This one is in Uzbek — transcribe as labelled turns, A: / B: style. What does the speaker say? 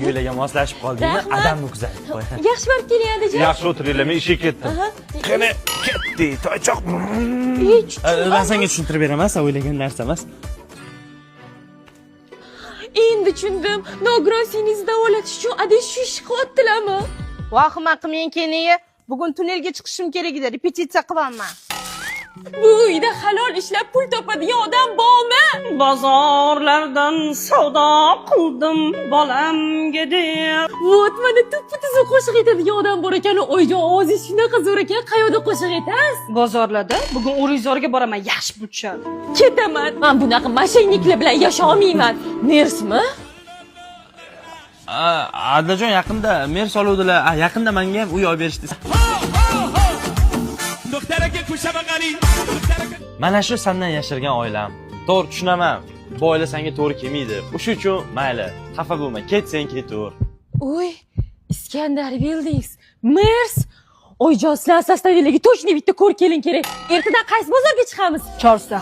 A: yo'laga moslashib qoldingmi?
B: Rahmat.
A: Adamni kuzatib qo'y.
B: Yaxshi borib kering adajon.
C: Yaxshi o'tiringlar, men ishga ketdim. Qani, ketdi, toychoq.
A: Ben senga tushuntirib beraman, sen o'ylagan narsa emas.
B: Endi tushundim. Nogiron seningizni davolatish uchun adash shu ish qilyaptilarmi?
D: Vahima qilmang keyin. Bugun tunnelga chiqishim kerak edi, repetitsiya qilaman.
B: Bu uyda halol ishlab pul topadigan odam bormi?
D: Bozorlardan savdo qildim bolamga deb.
B: Vot, mana tuppa-tuzuk qo'shiq aytadigan odam bor ekan. Oyjon, ovozingiz shunaqa zo'r ekan. Qayoqda qo'shiq aytasiz?
D: Bozorlarda bugun Urizorga boraman, yaxshi pul tushadi.
B: Ketaman. Men bunaqa mashayniklar bilan yasha olmayman. Mersmi?
A: Adajon yaqinda mer soluvdilar. Yaqinda menga ham uy olib berishdi. Mana shu sendan yashirgan oilam. To'g'ri tushunaman. Bu oila senga to'g'ri kelmaydi. O'sha uchun mayli, xafa bo'lma, ketsang ketaver.
B: Oy, Iskandar Buildings. Mers. Oyjon, sizlar sostaviyaga точно bitta ko'r keling kerak. Ertadan qaysi bozorga chiqamiz?
D: Chorsa.